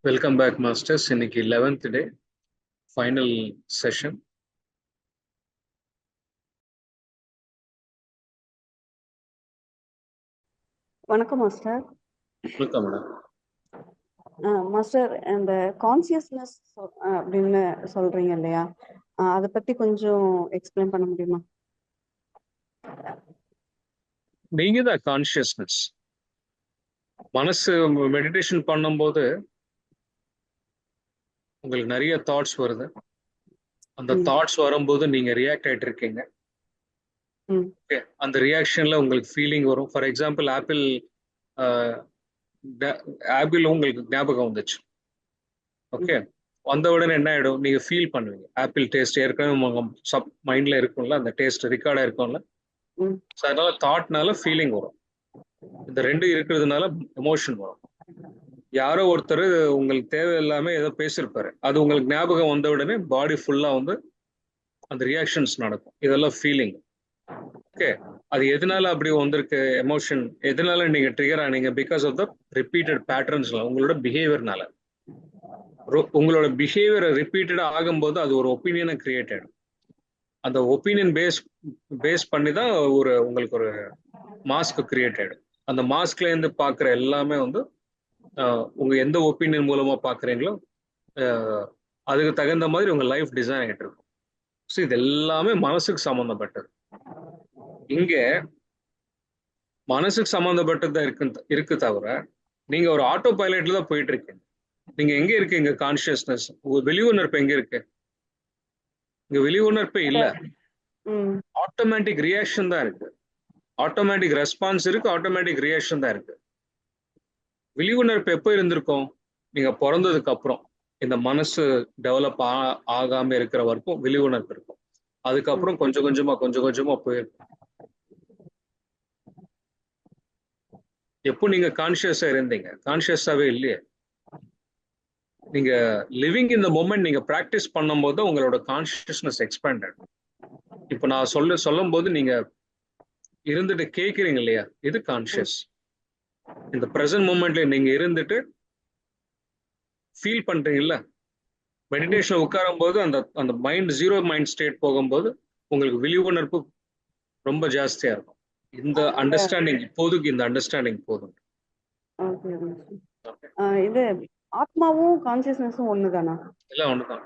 Welcome back, Masters. இன்னைக்கு 11th day, final session. வணக்கம் master. வணக்கம் மேடம். மாஸ்டர், இந்த கான்சியஸ்னஸ் அப்படின்னு சொல்றீங்க இல்லையா, அதை பத்தி கொஞ்சம் எக்ஸ்பிளைன் பண்ண முடியுமா? நீங்க தான் கான்சியஸ்னஸ். மனசு மெடிடேஷன் பண்ணும்போது உங்களுக்கு நிறைய தாட்ஸ் வருது. அந்த தாட்ஸ் வரும்போது நீங்க ரியாக்ட் ஆயிட்டு இருக்கீங்க. அந்த ரியாக்ஷன்ல உங்களுக்கு ஃபீலிங் வரும். ஃபார் எக்ஸாம்பிள், ஆப்பிள் உங்களுக்கு ஞாபகம் வந்துச்சு. ஓகே, வந்த உடனே என்ன ஆயிடும், நீங்க ஃபீல் பண்ணுவீங்க. ஆப்பிள் டேஸ்ட் ஏற்கனவே உங்க சப் மைண்ட்ல இருக்கும்ல, அந்த டேஸ்ட் ரெக்கார்டா இருக்கும்ல. அதனால தாட்னால ஃபீலிங் வரும். இந்த ரெண்டு இருக்கிறதுனால எமோஷன் வரும். யாரோ ஒருத்தர் உங்களுக்கு தேவையில்லாம ஏதோ பேசியிருப்பாரு, அது உங்களுக்கு ஞாபகம் வந்த உடனே பாடி ஃபுல்லா வந்து அந்த ரியாக்ஷன்ஸ் நடக்கும். இதெல்லாம் ஃபீலிங். ஓகே, அது எதனால அப்படி வந்திருக்கு எமோஷன், எதனால நீங்க ட்ரிகர் ஆனீங்க? பிகாஸ் ஆஃப் த ரிப்பீட்டட் பேட்டர்ன்ஸ்ல, உங்களோட பிஹேவியர்னால. உங்களோட பிஹேவியர் ரிப்பீட்டடா ஆகும்போது அது ஒரு ஒப்பீனியனை கிரியேட் ஆயிடும். அந்த ஒப்பீனியன் பேஸ் பண்ணி தான் உங்களுக்கு ஒரு மாஸ்க் கிரியேட் ஆயிடும். அந்த மாஸ்க்ல இருந்து பாக்குற எல்லாமே வந்து உங்க எந்த ஒப்பீனியன் மூலமா பாக்குறீங்களோ அதுக்கு தகுந்த மாதிரி உங்க லைஃப் டிசைன் ஆகிட்டு இருக்கும். ஸோ இது எல்லாமே மனசுக்கு சம்மந்தப்பட்டது. இங்க மனசுக்கு சம்மந்தப்பட்டது இருக்கு தவிர நீங்க ஒரு ஆட்டோ பைலட்ல தான் போயிட்டு இருக்கீங்க. நீங்க எங்க இருக்கீங்க? கான்சியஸ்னஸ் வெளியுணர்ப்பு எங்க இருக்கு? இங்க வெளியுணர்ப்பே இல்ல. ஆட்டோமேட்டிக் ரியாக்ஷன் தான் இருக்கு. ஆட்டோமேட்டிக் ரெஸ்பான்ஸ் இருக்கு, ஆட்டோமேட்டிக் ரியாக்ஷன் தான் இருக்கு. விழிவுணர்வு எப்போ இருந்திருக்கும்? நீங்க பிறந்ததுக்கு அப்புறம் இந்த மனசு டெவலப் ஆகாம இருக்கிற வரைக்கும் விழிவுணர்வு இருக்கும். அதுக்கப்புறம் கொஞ்சம் கொஞ்சமா போயிருக்கும். எப்போ நீங்க கான்சியஸா இருந்தீங்க? கான்சியஸாவே இல்லையே. நீங்க லிவிங் இன் த மொமெண்ட் நீங்க பிராக்டிஸ் பண்ணும்போது உங்களோட கான்சியஸ்னஸ் எக்ஸ்பேண்ட் ஆகும். இப்போ நான் சொல்லும் போது நீங்க இருந்துட்டு கேட்குறீங்க இல்லையா, இது கான்சியஸ். இந்த பிரசன்ட் மூமெண்ட்ல நீங்க இருந்துட்டு ஃபீல் பண்றீங்கல்ல, மெடிடேஷன் உட்காரும் போது அந்த மைண்ட் ஜீரோ மைண்ட் ஸ்டேட் போகும்போது உங்களுக்கு விழிப்புணர்வு ரொம்ப ஜாஸ்தியா இருக்கும். இந்த அண்டர்ஸ்டாண்டிங் இப்போதைக்கு இந்த அண்டர்ஸ்டாண்டிங் போதும். இது ஆத்மாவும் கான்சியஸ்னஸும் ஒண்ணுதானா? எல்லாம் ஒண்ணுதான்.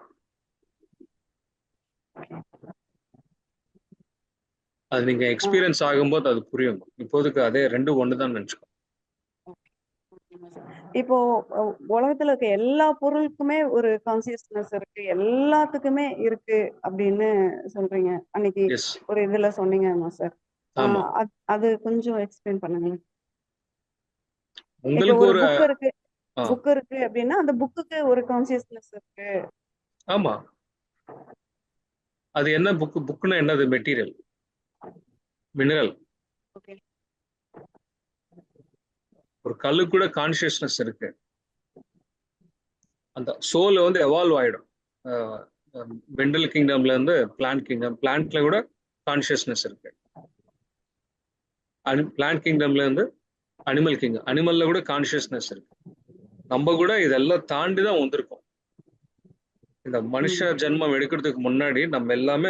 அது நீங்க எக்ஸ்பீரியன்ஸ் ஆகும்போது அது புரியும். இப்போதைக்கு அதே ரெண்டு ஒண்ணுதான் நினைச்சுக்கோ. இப்போ உலகத்துல இருக்க எல்லா பொருளுக்குமே ஒரு கான்சியஸ்னஸ் இருக்கு, எல்லாத்துக்குமே இருக்கு அப்படின்னு சொல்றீங்க. அன்னைக்கு ஒரு இதுல சொன்னீங்க மாஸ்டர். அது கொஞ்சம் எக்ஸ்பிளைன் பண்ணுங்க. உங்களுக்கு ஒரு புக் இருக்கு அப்படின்னா அந்த புக்குக்கு ஒரு கான்சியஸ்னஸ் இருக்கு. ஆமா, அது என்ன புக்? புக்னா என்னது? Material, mineral. ஒரு கல்லு கூட கான்சியஸ்னஸ் இருக்கு. அந்த சோல் வந்து எவால்வ் ஆயிடும். மெண்டல் கிங்டம்ல இருந்து பிளான்ட் கிங்டம். பிளான்ட்ல கூட கான்சியஸ்னஸ் இருக்கு. பிளான்ட் கிங்டம்ல இருந்து அனிமல் கிங்டம். அனிமல்ல கூட கான்சியஸ்னஸ் இருக்கு. நம்ம கூட இதெல்லாம் தாண்டி தான் வந்திருக்கோம். இந்த மனுஷ ஜென்மம் எடுக்கிறதுக்கு முன்னாடி நம்ம எல்லாமே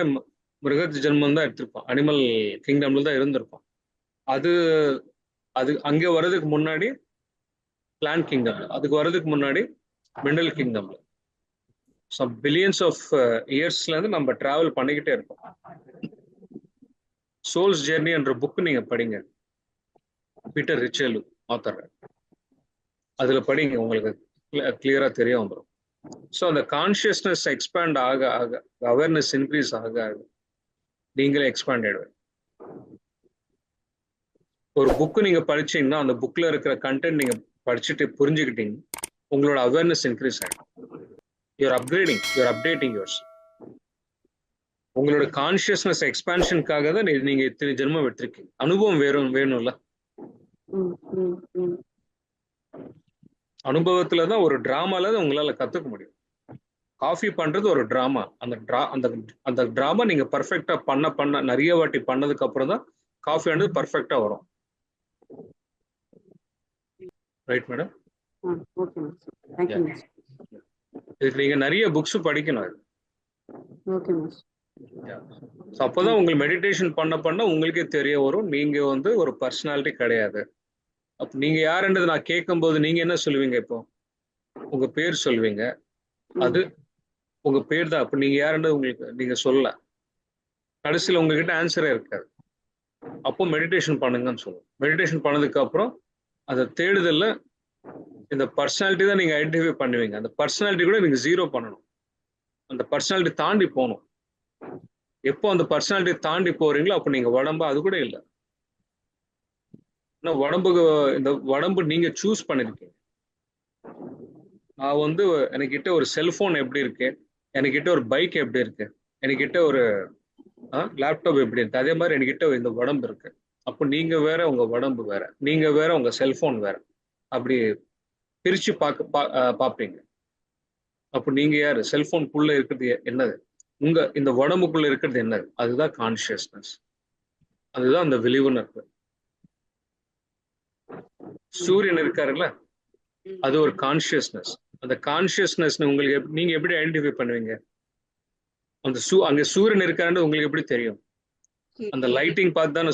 மிருக ஜென்மம் தான் எடுத்திருப்போம். அனிமல் கிங்டம்ல தான் இருந்திருப்போம். அது அங்கே வர்றதுக்கு முன்னாடி பிளான்ட் கிங்டம்ல, அதுக்கு வர்றதுக்கு முன்னாடி மினரல் கிங்டம்ல. சம் பில்லியன்ஸ் ஆஃப் இயர்ஸ்ல இருந்து நம்ம டிராவல் பண்ணிக்கிட்டே இருக்கோம். சோல்ஸ் ஜெர்னி என்ற புக் நீங்க படிங்க, பீட்டர் ரிச்சர்டு ஆத்தர். அதுல படிங்க, உங்களுக்கு கிளியரா தெரிய வந்துடும். ஸோ அந்த கான்சியஸ்னஸ் எக்ஸ்பேண்ட் ஆக ஆக, அவேர்னஸ் இன்க்ரீஸ் ஆக ஆக நீங்களே எக்ஸ்பேண்ட் ஆயிடுவேன். ஒரு புக்கு நீங்க படிச்சீங்கன்னா அந்த புக்ல இருக்கிற கண்டென்ட் நீங்க படிச்சுட்டு புரிஞ்சுக்கிட்டீங்க, உங்களோட அவேர்னஸ் இன்க்ரீஸ் ஆகிடும். You're upgrading, you're updating yours. உங்களோட கான்சியஸ்னஸ் எக்ஸ்பான்ஷனுக்காக தான் நீங்க இத்தனை ஜென்மம் எடுத்திருக்கீங்க. அனுபவம் வேணும்ல. அனுபவத்துல தான், ஒரு டிராமால தான் உங்களால கத்துக்க முடியும். காஃபி பண்றது ஒரு டிராமா. அந்த டிராமா நீங்க பர்ஃபெக்டா பண்ண நிறைய வாட்டி பண்ணதுக்கு அப்புறம் தான் காஃபி ஆனது பர்ஃபெக்டா வரும். Right madam. Okay master. Thank you master. இதுக்கு நீங்க நிறைய புக்ஸ் படிக்கணும். Okay master. அப்போதான் உங்களுக்கு மெடிடேஷன் பண்ண உங்களுக்கே தெரிய வரும் நீங்க வந்து ஒரு பர்சனாலிட்டி கிடையாது. அப்ப நீங்க யாருன்றது நான் கேட்கும்போது நீங்க என்ன சொல்லுவீங்க? இப்போ உங்க பேர் சொல்லுவீங்க, அது உங்க பேர் தான். அப்ப நீங்க யாருன்றது உங்களுக்கு நீங்க சொல்லல, கடைசியில் உங்ககிட்ட ஆன்சரே இருக்காது. அப்போ மெடிடேஷன் பண்ணுங்கன்னு சொல்லுவோம். மெடிடேஷன் பண்ணதுக்கு அப்புறம் அந்த தேடுதல்ல இந்த பர்சனாலிட்டி தான் நீங்க ஐடென்டிஃபை பண்ணுவீங்க. அந்த பர்சனாலிட்டி கூட நீங்க ஜீரோ பண்ணணும். அந்த பர்சனாலிட்டி தாண்டி போகணும். எப்போ அந்த பர்சனாலிட்டி தாண்டி போறீங்களோ அப்போ நீங்க உடம்பு அது கூட இல்லை. உடம்புக்கு இந்த உடம்பு நீங்க சூஸ் பண்ணிருக்கீங்க. நான் வந்து என்கிட்ட ஒரு செல்போன் எப்படி இருக்கு, என்கிட்ட ஒரு பைக் எப்படி இருக்கு, என்கிட்ட ஒரு லேப்டாப் எப்படி இருக்கு, அதே மாதிரி என்கிட்ட இந்த உடம்பு இருக்கு. அப்போ நீங்க வேற, உங்க உடம்பு வேற, நீங்க வேற, உங்க செல்போன் வேற, அப்படி பிரிச்சு பார்ப்பீங்க. அப்போ நீங்க யாரு? செல்போனுக்குள்ள இருக்கிறது என்னது, உங்க இந்த உடம்புக்குள்ள இருக்கிறது என்னது, அதுதான் கான்சியஸ்னஸ், அதுதான் அந்த விழிப்புணர்வு. சூரியன் இருக்காருல்ல, அது ஒரு கான்சியஸ்னஸ். அந்த கான்சியஸ்னஸ் உங்களுக்கு நீங்க எப்படி ஐடென்டிஃபை பண்ணுவீங்க? அந்த அங்க சூரியன் இருக்காருன்னு உங்களுக்கு எப்படி தெரியும்? அந்த லைட்டிங் பார்த்து தானே.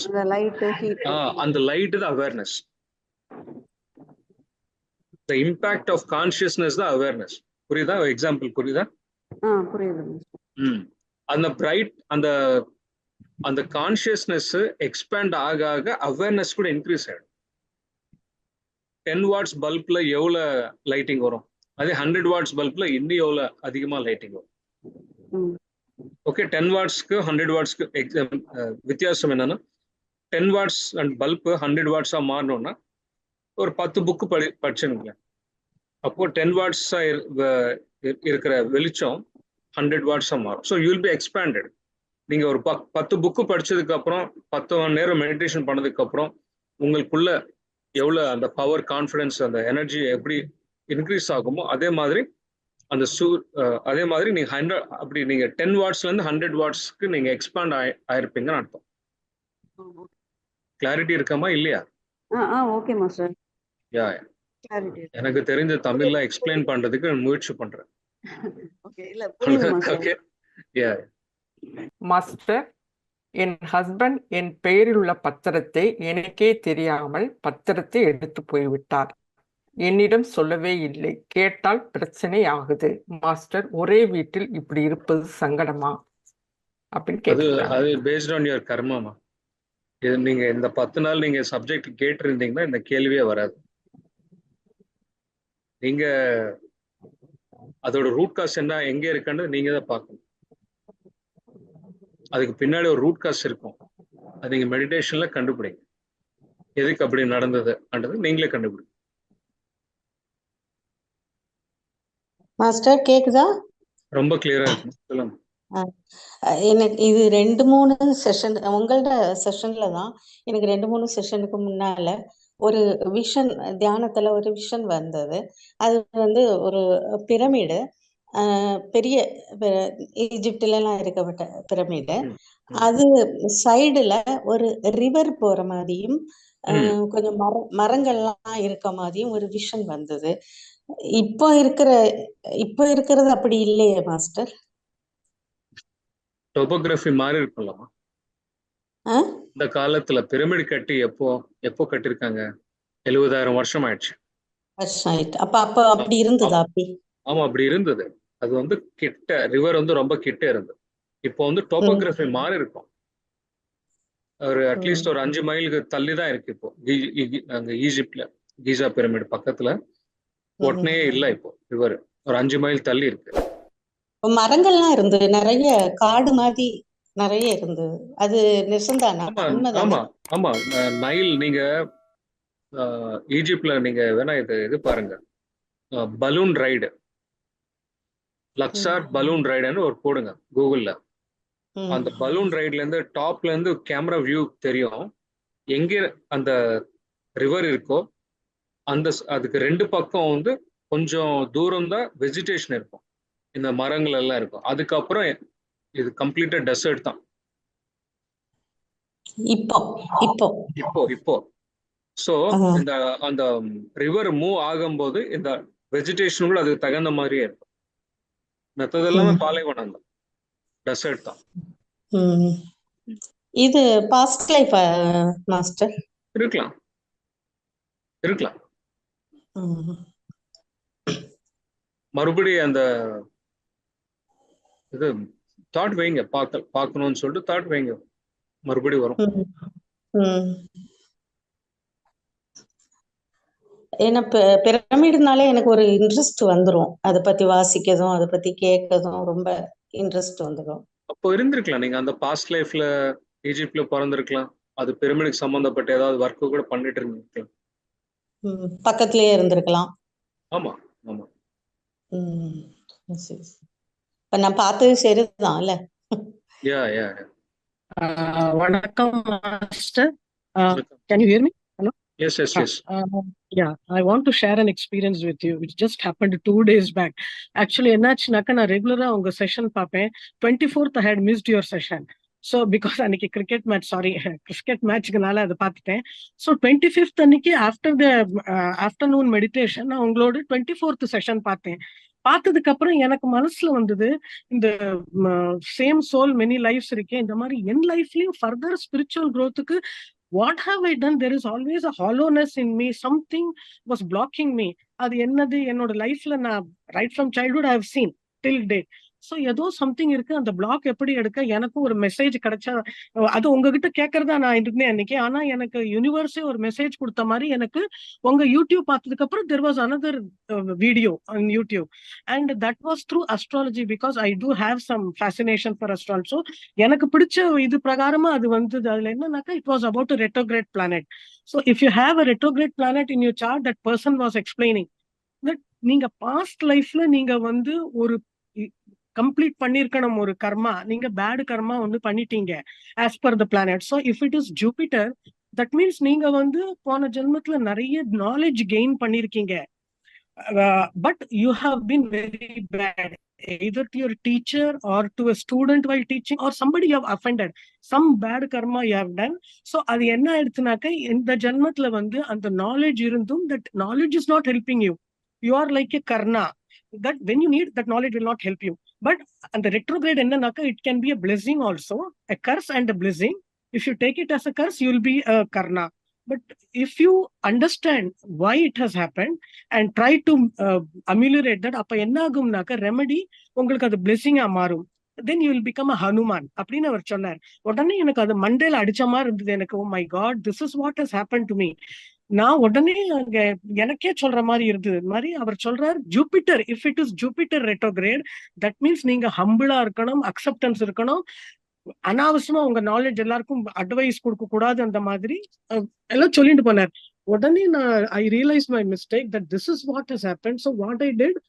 அந்த லைட் தான் awareness. The impact of consciousness தான் அவேர்னஸ். புரியுதா? எக்ஸாம்பிள் புரியுதா? புரியுது. அந்த பிரைட் அந்த கான்சியஸ்னஸ் எக்ஸ்பேண்ட் ஆக ஆக அவேர்னஸ் கூட இன்க்ரீஸ் ஆயிடும். 10 வாட்ஸ் பல்ப்ல எவ்வளவு லைட்டிங் வரும், அதே 100 வாட்ஸ் பல்ப்ல இன்னும் எவ்வளவு அதிகமா லைட்டிங் வரும். ஓகே, 10 வாட்ஸ்க்கு 100 வாட்ஸ்க்கு வித்தியாசம் என்னன்னா, 10 வாட்ஸ் அண்ட் பல்ப் 100 வாட்ஸா மாறணும்னா ஒரு 10 புக்கு படிச்சுங்களேன். அப்போ 10 வாட்ஸா இருக்கிற வெளிச்சம் 100 வாட்ஸா மாறும். So you will be expanded. நீங்க ஒரு 10 புக்கு படிச்சதுக்கு அப்புறம் 10 மணி நேரம் மெடிடேஷன் பண்ணதுக்கு அப்புறம் உங்களுக்குள்ள எவ்வளவு அந்த பவர், கான்ஃபிடன்ஸ், அந்த எனர்ஜி எப்படி இன்க்ரீஸ் ஆகுமோ அதே மாதிரி அந்த அதே மாதிரி நீங்க 100 அப்படி நீங்க 10 வாட்ஸ்ல இருந்து 100 வாட்ஸ்க்கு நீங்க எக்ஸ்பேண்ட் ஆயிருப்பீங்கன்னு அர்த்தம். கிளாரிட்டி இருக்காமா இல்லையா? Okay master. யா, எனக்கு தெரிஞ்ச தமிழ்ல எக்ஸ்பிளைன் பண்றதுக்கு முயற்சி பண்றேன். ஓகே, இல்ல புரியுது மாஸ்டர். ஓகே, யா மாஸ்டர், என் ஹஸ்பண்ட் என் பெயரில் உள்ள பத்திரத்தை எனக்கே தெரியாமல் பத்திரத்தை எடுத்து போய்விட்டார். என்னிடம் சொல்லவே இல்லை. கேட்டால் பிரச்சனை ஆகுது. மாஸ்டர், ஒரே வீட்டில் இப்படி இருப்பது சங்கடமா அப்படின்னு கேட்குறாங்க. அது பேஸ்ட் ஆன் யுவர் கர்மாமா. இது நீங்க இந்த 10 நாள் நீங்க சப்ஜெக்ட் கேட்டிருந்தீங்கன்னா இந்த கேள்வியே வராது. நீங்க அதோட ரூட் காஸ் என்ன, எங்க இருக்குன்னு நீங்க தான் பார்க்கணும். அதுக்கு பின்னாடி ஒரு ரூட் காஸ் இருக்கும். அது நீங்க மெடிடேஷன்ல கண்டுபிடிங்க. எதுக்கு அப்படி நடந்ததுன்றது நீங்களே கண்டுபிடிங்க. மாஸ்டர் கேக்குதா? ரொம்ப கிளியரா இருக்கு, சொல்லுங்க. எனக்கு இது 2-3 செஷன் உங்களோட செஷன்ல தான் எனக்கு 2-3 செஷனுக்கு முன்னால ஒரு விஷன், தியானத்துல ஒரு விஷன் வந்தது. அது வந்து ஒரு பிரமிடு, பெரிய ஈஜிப்ட்ல எல்லாம் இருக்கப்பட்ட பிரமிடு. அது சைடுல ஒரு ரிவர் போற மாதிரியும் கொஞ்சம் மரங்கள்லாம் இருக்க மாதிரியும் ஒரு விஷன் வந்தது. இப்போ இருக்கிறது அப்படி இல்லையே மாஸ்டர்? டோபோகிராஃபி மாறி இருக்கும்லமா. இந்த காலத்துல பிரமிடு கட்டி எப்போ கட்டிருக்காங்க? 70,000 வருஷம் ஆயிடுச்சு. அப்ப அப்படி இருந்ததா? அப்படி ஆமா, அப்படி இருந்தது. அது வந்து கிட்ட, ரிவர் வந்து ரொம்ப கிட்ட இருந்தது. இப்போ வந்து டோபோகிராஃபி மாறி இருக்கும். ஒரு அட்லீஸ்ட் ஒரு 5 மைலுக்கு தள்ளி தான் இருக்கு இப்போ. அங்க ஈஜிப்ட்ல கீசா பிரமிடு பக்கத்துல ஒட்டனே இல்ல. இப்போ ரிவர் ஒரு 5 மைல் தள்ளி இருக்கு. மரங்கள்லாம் இருந்தது, நிறைய காடு மாதிரி நிறைய இருந்தது. அது நிசந்தானா? ஆமா ஆமா. நைல், நீங்க ஈஜிப்ட்ல நீங்க வேணா இது பாருங்க, பலூன் ரைடு, லக்ஸார் பலூன் ரைடுன்னு ஒரு போடுங்க கூகுள்ல. அந்த பலூன் ரைட்ல இருந்து டாப்ல இருந்து கேமரா வியூ தெரியும். எங்க அந்த ரிவர் இருக்கோ அதுக்கு 2 பக்கம் வந்து கொஞ்சம் தூரம் தான் வெஜிடேஷன் இருக்கும், இந்த மரங்கள் எல்லாம் இருக்கும். அதுக்கப்புறம் இது கம்ப்ளீட்டா டெசர்ட் தான். இப்போ இப்போ ஸோ இந்த அந்த ரிவர் மூவ் ஆகும்போது இந்த வெஜிடேஷன் கூட அதுக்கு தகுந்த மாதிரியே இருக்கும். மற்றது எல்லாமே பாலைவனம் தான், டெசர்ட் தான். இது பாஸ்ட் லைஃப் மாஸ்டர் இருக்கலாம் இருக்கலாம். மறுபடியும் அந்த இது தாட் வைங்க, பார்க்கணும்னு சொல்லிட்டு தாட் வைங்க, மறுபடியும் வரும். ஏன்னா பிரமிடுனாலே எனக்கு ஒரு இன்ட்ரெஸ்ட் வந்துடும், அதை பத்தி வாசிக்கதும் அதை பத்தி கேட்கதும் ரொம்ப இன்ட்ரெஸ்ட் வந்துடும். அப்போ இருந்திருக்கலாம், நீங்க அந்த பாஸ்ட் லைஃப்ல ஈஜிப்ட்ல பிறந்திருக்கலாம், அது பிரமிடுக்கு சம்பந்தப்பட்ட ஏதாவது ஒர்க்கு கூட பண்ணிட்டு இருந்திருக்கலாம், பக்கத்திலேயே இருந்திருக்கலாம். ஆமா ஆமா. இப்ப நான் பார்த்தது சரிதான் இல்ல? யா யா. வணக்கம் master. Can you hear me? Hello? Yes. Yeah, I want to share an experience with you which just happened 2 days back. Actually என்னாச்சுனாக்கா நான் ரெகுலரா உங்க செஷன் பார்ப்பேன். 24th I had missed your session. So because அன்னைக்கு cricket மேட்ச்க்குனால அதை பார்த்துட்டேன். So 25th அன்னைக்கு after the afternoon meditation நான் உங்களோட 24th செஷன் பார்த்தேன். பார்த்ததுக்கு அப்புறம் எனக்கு மனசுல வந்தது, இந்த சேம் சோல் மெனி லைஃப்ஸ் இருக்கேன், இந்த மாதிரி என் லைஃப்லயும் ஃபர்தர் ஸ்பிரிச்சுவல் growthக்கு what have I done? There is always a hollowness in me. Something was blocking me. அது என்னது என்னோட லைஃப்ல நான் right from childhood I have seen till date. So ஏதோ சம்திங் இருக்கு, அந்த பிளாக் எப்படி எடுக்க எனக்கும் ஒரு மெசேஜ் கிடைச்சா, அது உங்ககிட்ட கேட்கறதா நான் இருந்தேன் அன்னைக்கு. ஆனா எனக்கு யூனிவர்ஸே ஒரு மெசேஜ் கொடுத்த மாதிரி எனக்கு உங்க யூடியூப் பார்த்ததுக்கு அப்புறம் there was another video on YouTube and that was through astrology because I do have some fascination for astrology. So எனக்கு பிடிச்ச இது பிரகாரமா அது வந்தது. அதுல என்னன்னாக்கா it was about a retrograde planet. So if you have a retrograde planet in your chart, that person was explaining that நீங்க past லைஃப்ல நீங்க வந்து ஒரு கம்ப்ளீட் பண்ணிருக்கணும் ஒரு கர்மா, நீங்க பேட் கர்மா வந்து பண்ணிட்டீங்க as per the planet. So if it is Jupiter, that means நீங்க வந்து போன ஜென்மத்துல நிறைய நாலேஜ் கெயின் பண்ணிருக்கீங்க. But you have been very bad either to your teacher or to a student while teaching or somebody you have offended, some bad karma you have done. So அது என்ன ஆயிடுச்சுனாக்க இந்த ஜென்மத்துல வந்து அந்த நாலேஜ் இருந்தும் that knowledge is not helping you. You are like a karna that when you need that knowledge will not help you. But and the retrograde ennanaka it can be a blessing also, a curse and a blessing. If you take it as a curse, you will be a karna. But if you understand why it has happened and try to ameliorate that, appa enna agumnaka remedy ungalku adu blessing ah maarum, then you will become a Hanuman அப்படின்னு அவர் சொன்னார். உடனே எனக்கு அது மண்டையில அடிச்ச மாதிரி இருந்தது. எனக்கு oh my god, this is what has happened to me. நான் உடனே அங்க எனக்கே சொல்ற மாதிரி இருந்தது. மாதிரி அவர் சொல்றார், Jupiter, if it is Jupiter retrograde, that means நீங்க ஹம்பிளா இருக்கணும், அக்செப்டன்ஸ் இருக்கணும், அனாவசியமா உங்க நாலேஜ் எல்லாருக்கும் அட்வைஸ் கொடுக்க கூடாது, அந்த மாதிரி எல்லாம் சொல்லிட்டு போனார். உடனே நான் ஐ realise my mistake that this is what has happen. So what I did,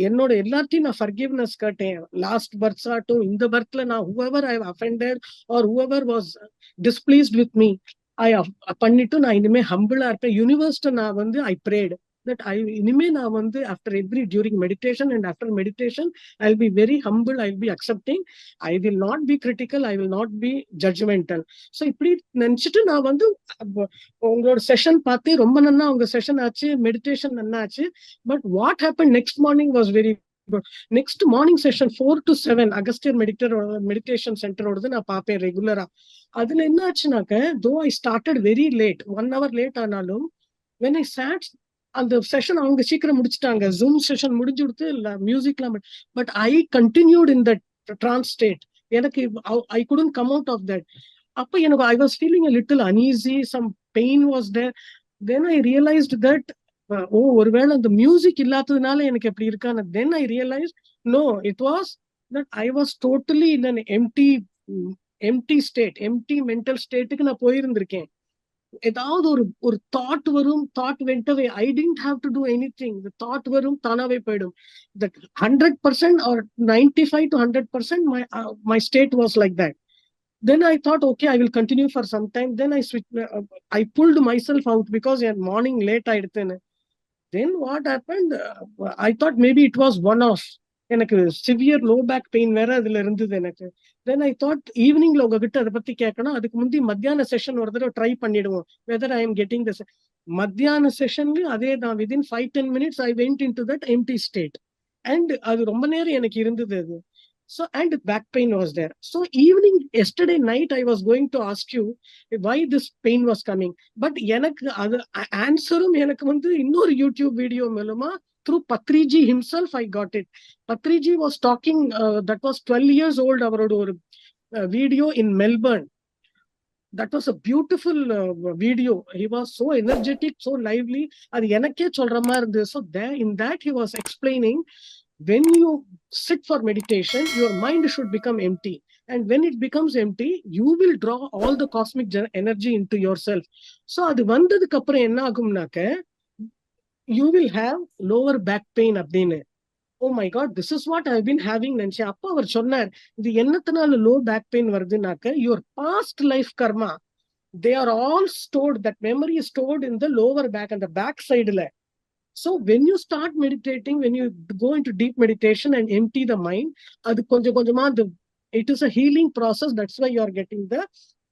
என்னோட எல்லாத்தையும் நான் ஃபர்கிவ்னஸ் கேட்டேன். லாஸ்ட் பர்த்ஸ் ஆட்டும் இந்த பர்த்ல நான் whoever I have offended or whoever was displeased with me, பண்ணிட்டு நான் இனிமே ஹம்பிளா இருப்பேன். யூனிவர்ஸ்ட நான் வந்து ஐ பிரேட் that இனிமே நான் வந்து after every during meditation and after meditation I will be very humble, I will be accepting, I will not be critical, I will not be judgemental. So இப்படி நினைச்சிட்டு நான் வந்து உங்களோட செஷன் பார்த்து ரொம்ப நன்னா உங்க செஷன் ஆச்சு, மெடிடேஷன் நன்னா ஆச்சு. But what happen next morning was very good. Next morning session 4 to 7 Agastiyar meditation சென்டரோடது நான் பார்ப்பேன் ரெகுலரா. அதுல என்ன ஆச்சுனாக்க, though I started very late, 1 hour late ஆனாலும் when I sat அந்த செஷன் அவங்க சீக்கிரம் முடிச்சுட்டாங்க, ஜூம் செஷன் முடிஞ்சு கொடுத்து இல்ல மியூசிக்லாம், but I continued in that trance state. எனக்கு I couldn't come out of that. அப்ப எனக்கு I was feeling a little uneasy, some pain was there. Then I realized that ஒருவேளை அந்த மியூசிக் இல்லாததுனால எனக்கு எப்படி இருக்கான்னு. Then I realise no, it was that I was totally in an empty state, empty mental ஸ்டேட்டுக்கு நான் போயிருந்திருக்கேன். ஏதாவது ஒரு தாட் வரும், thought went away, I didn't have to do anything, the thought வரும், தானாவே போயிடும். That 100% or 95 to 100% my state was like that. Then I thought, okay, I will continue for some time. Then I pulled myself out because morning late ஆயிடுத்துன்னு. Then what happened, I thought maybe it was one off. எனக்கு severe low back pain வேற அதுல இருந்தது எனக்கு. தென் I thought ஈவினிங்ல உங்ககிட்ட அதை பத்தி கேட்கணும். அதுக்கு முந்தி மத்தியான செஷன் ஒரு தடவை ட்ரை பண்ணிடுவோம், whether I am getting this. மத்தியான செஷன்ல அதே தான், within 5-10 minutes I went in to that empty state. And அது ரொம்ப நேரம் எனக்கு இருந்தது அது. So, and back pain was there. So, evening, yesterday night, I was going to ask you why this pain was coming. But எனக்கு அது ஆன்சரும் எனக்கு வந்து இன்னொரு யூடியூப் வீடியோ மூலமா through Patriji himself I got it. Patriji was talking, that was 12 years old, அவரோட ஒரு video in Melbourne. That was a beautiful video. He was so energetic, so lively. அது எனக்கே சொல்ற மாதிரி இருந்தது. So there, in that he was explaining, when you sit for meditation, your mind should become empty. And when it becomes empty, you will draw all the cosmic energy into yourself. So அது வந்ததுக்கு அப்புறம் என்ன ஆகும்னாக்க, you will have lower back pain அப்படின்னு. Oh my God, this is what I've been having. நினைச்சேன். அப்ப அவர் சொன்னார், இது என்னத்தினால லோ பேக் பெயின் வருதுனாக்க, your past life karma, they are all stored, that memory is stored in the lower back and the back side. So when you start meditating, when you go into deep meditation and empty the mind, அது கொஞ்சம் கொஞ்சமா it is a healing process. That's why you are getting the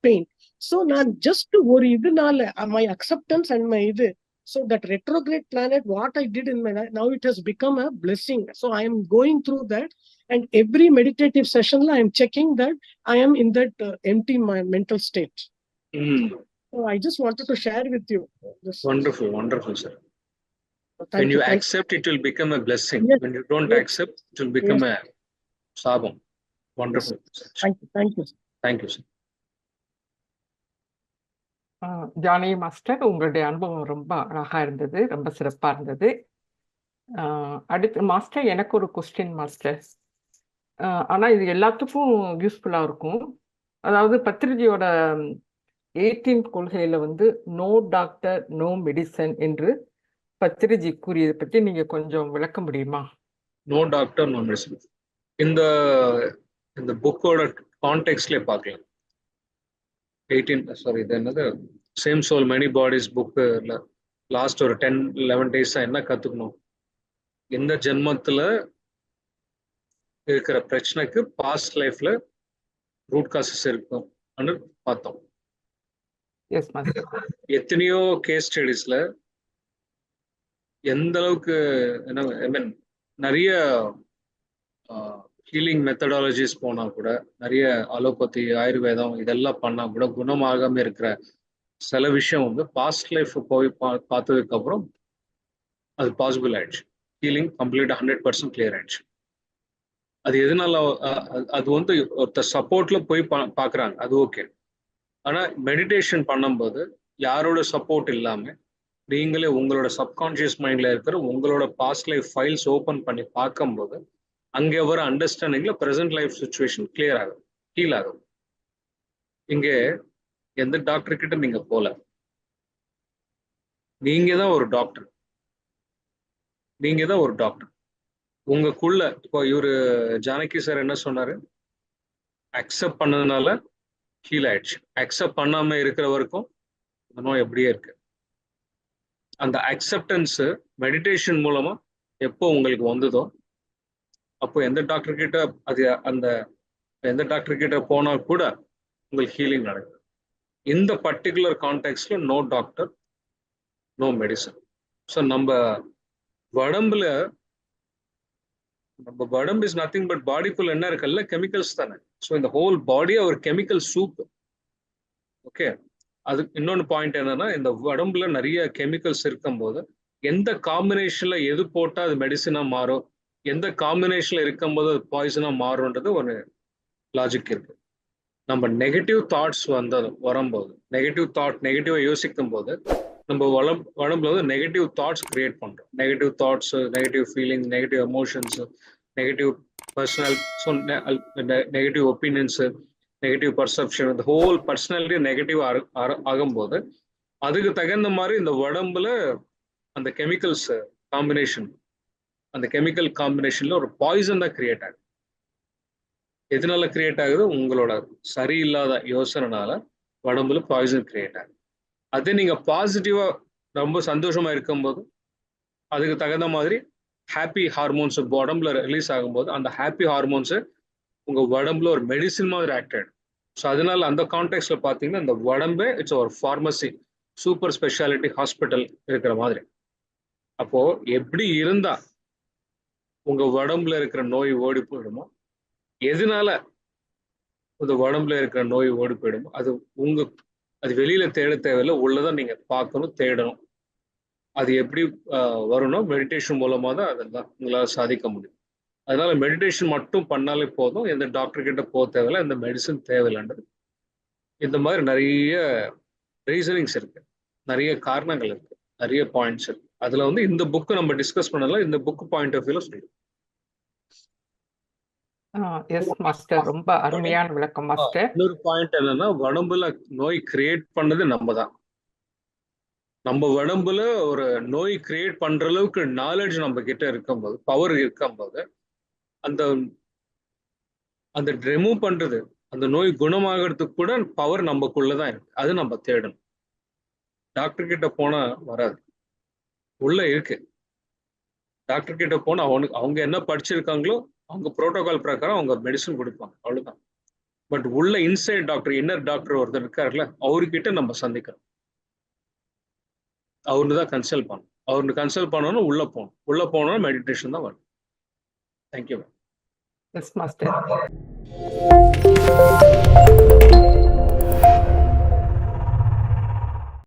pain. So நான் just ஒரு இதனால my acceptance and my இது, so that retrograde planet, what I did in my life, now it has become a blessing. So I am going through that, and every meditative session I am checking that I am in that empty mental state. So I just wanted to share with you this. Wonderful sir. When you accept, it will become a blessing. Yes. When you don't accept, it will become a sabam. Wonderful. Yes. Thank you. Thank you sir. Janaki master, உங்களுடைய அனுபவம் ரொம்ப அழகா இருந்தது, ரொம்ப சிறப்பா இருந்தது. அடுத்து master, எனக்கு ஒரு கொஸ்டின் மாஸ்டர். ஆனா இது எல்லாத்துக்கும் யூஸ்ஃபுல்லா இருக்கும். அதாவது பத்ரிஜியோட 18th கொள்கையில வந்து நோ டாக்டர் நோ மெடிசன் என்று பத்ரிஜி கூறியதை பற்றி நீங்க கொஞ்சம் விளக்க முடியுமா? நோ டாக்டர் நோ மெடிசன் இந்த புக்கோட கான்டெக்ட்லயே பார்க்கலாம். 18 இது என்னது சேம் சோல் மெனி பாடிஸ் புக்ல லாஸ்ட் ஒரு 10-11 days என்ன கத்துக்கணும், இந்த ஜென்மத்துல இருக்கிற பிரச்சனைக்கு பாஸ்ட் லைஃப்ல ரூட் காசஸ் இருக்கும் பார்த்தோம். எத்தனையோ கேஸ் ஸ்டடிஸ்ல எந்த அளவுக்கு நிறைய ஹீலிங் மெத்தடாலஜிஸ் போனா கூட, நிறைய அலோபதி ஆயுர்வேதம் இதெல்லாம் பண்ணா கூட குணமாகாம இருக்கிற சில விஷயம் வந்து பாஸ்ட் லைஃப் போய் பார்த்ததுக்கு அப்புறம் அது பாசிபிள் ஆயிடுச்சு. ஹீலிங் கம்ப்ளீட்டா 100% கிளியர் ஆயிடுச்சு. அது எதனால? அது வந்து ஒருத்தர் சப்போர்ட்ல போய் பாக்குறாங்க, அது ஓகே. ஆனா மெடிடேஷன் பண்ணும்போது யாரோட சப்போர்ட் இல்லாம நீங்களே உங்களோட சப்கான்சியஸ் மைண்ட்ல இருக்கிற உங்களோட பாஸ்ட் லைஃப் ஃபைல்ஸ் ஓபன் பண்ணி பார்க்கும்போது அங்கே வர அண்டர்ஸ்டாண்டிங்ல பிரசன்ட் லைஃப் சுச்சுவேஷன் கிளியர் ஆகும், ஹீல் ஆகும். இங்கே எந்த டாக்டர் கிட்ட நீங்க போல, நீங்க தான் ஒரு டாக்டர். உங்களுக்குள்ள இப்போ இவரு ஜானகி சார் என்ன சொன்னாரு, அக்செப்ட் பண்ணதுனால ஹீல் ஆயிடுச்சு. அக்செப்ட் பண்ணாம இருக்கிற வரைக்கும் இந்த நோய் எப்படியே இருக்கு. அந்த அக்செப்டன்ஸ் மெடிடேஷன் மூலமா எப்போ உங்களுக்கு வந்ததோ அப்போ எந்த டாக்டர் கிட்ட போனா கூட உங்களுக்கு ஹீலிங் நடக்கும். இந்த பர்டிகுலர் கான்டெக்ட்ல no doctor no medicine. So நம்ம உடம்பு இஸ் நத்திங் பட் பாடிக்குள்ள என்ன இருக்குல்ல, கெமிக்கல்ஸ் தானே. ஸோ இந்த ஹோல் பாடி ஒரு கெமிக்கல் சூப். ஓகே, அது இன்னொன்று பாயிண்ட் என்னன்னா, இந்த உடம்புல நிறைய கெமிக்கல்ஸ் இருக்கும்போது எந்த காம்பினேஷன்ல எது போட்டா அது மெடிசனா மாறும், எந்த காம்பினேஷன்ல இருக்கும்போது அது பாய்சனா மாறும்ன்றது ஒரு லாஜிக் இருக்கு. நம்ம நெகட்டிவ் தாட்ஸ் வரும்போது, நெகட்டிவா யோசிக்கும் போது நம்ம உடம்புல வந்து நெகட்டிவ் தாட்ஸ் கிரியேட் பண்றோம். Negative thoughts, negative feelings, negative emotions, negative personal, negative opinions, negative perception, இந்த ஹோல் பர்சனாலிட்டி நெகட்டிவ் ஆகும்போது அதுக்கு தகுந்த மாதிரி இந்த உடம்புல அந்த கெமிக்கல்ஸ் காம்பினேஷன், அந்த கெமிக்கல் காம்பினேஷன்ல ஒரு பாய்சன் தான் கிரியேட் ஆகுது. எதனால கிரியேட் ஆகுது? உங்களோட சரியில்லாத யோசனைனால உடம்புல பாய்சன் கிரியேட் ஆகுது. அதே நீங்க பாசிட்டிவா ரொம்ப சந்தோஷமா இருக்கும்போது அதுக்கு தகுந்த மாதிரி ஹாப்பி ஹார்மோன்ஸ் உடம்புல ரிலீஸ் ஆகும்போது அந்த ஹாப்பி ஹார்மோன்ஸு உங்க உடம்புல ஒரு மெடிசின் மாதிரி ஆக்ட் ஆகிடும். ஸோ அதனால அந்த கான்டெக்ட்ல பார்த்தீங்கன்னா இந்த உடம்பே இட்ஸ் ஒரு ஃபார்மசி, சூப்பர் ஸ்பெஷாலிட்டி ஹாஸ்பிட்டல் இருக்கிற மாதிரி. அப்போ எப்படி இருந்தா உங்க உடம்புல இருக்கிற நோய் ஓடி போயிடுமோ, எதனால இந்த உடம்புல இருக்கிற நோய் ஓடி போயிடுமோ அது வெளியில தேட தேவையில்லை, உள்ளதான் நீங்க பார்க்கணும், தேடணும். அது எப்படி வரும்னா மெடிடேஷன் மூலமா தான் அதெல்லாம் உங்களால் சாதிக்க முடியும். அதனால மெடிடேஷன் மட்டும் பண்ணாலே போதும், எந்த டாக்டர் கிட்ட போக தேவையில்லை, எந்த மெடிசன் தேவையில்லைன்றது. இந்த மாதிரி நிறைய ரீசனிங்ஸ் இருக்கு, நிறைய காரணங்கள் இருக்கு, நிறைய பாயிண்ட்ஸ் இருக்கு. அதுல இந்த புக்கு நம்ம டிஸ்கஸ் பண்ணலாம், இந்த புக் பாயிண்ட் ஆஃப் வியூல சொல்லிடும். எஸ் மாஸ்டர், ரொம்ப அருமையான விளக்கம் மாஸ்டர். இன்னொரு பாயிண்ட் என்னன்னா, உடம்புல நோய் கிரியேட் பண்ணது நம்ம தான். நம்ம உடம்புல ஒரு நோய் கிரியேட் பண்ற அளவுக்கு நாலேஜ் நம்ம கிட்ட இருக்கும்போது, பவர் இருக்கும்போது, அந்த அந்த ரிமூவ் பண்றது, அந்த நோய் குணமாகறதுக்கு கூட பவர் நமக்குள்ளதான் இருக்கு. அது நம்ம தேடணும். டாக்டர் கிட்ட போனா வராது, உள்ள இருக்கு. டாக்டர் கிட்ட போனா அவங்க என்ன படிச்சிருக்காங்களோ அவங்க புரோட்டோகால் பிரகாரம் அவங்க மெடிசன் கொடுப்பாங்க, அவ்வளவுதான். பட் உள்ள இன்சைட் டாக்டர், இன்னர் டாக்டர் ஒருத்தர் இருக்காருல்ல, அவர்கிட்ட நம்ம சந்திக்கிறோம். அவரு தான் கன்சல்ட் பண்ணணும். அவருக்கு கன்சல்ட் பண்ணணும், உள்ள போகணும். உள்ள போனோம்னா மெடிடேஷன் தான் வரும். தேங்க்யூ. Yes master.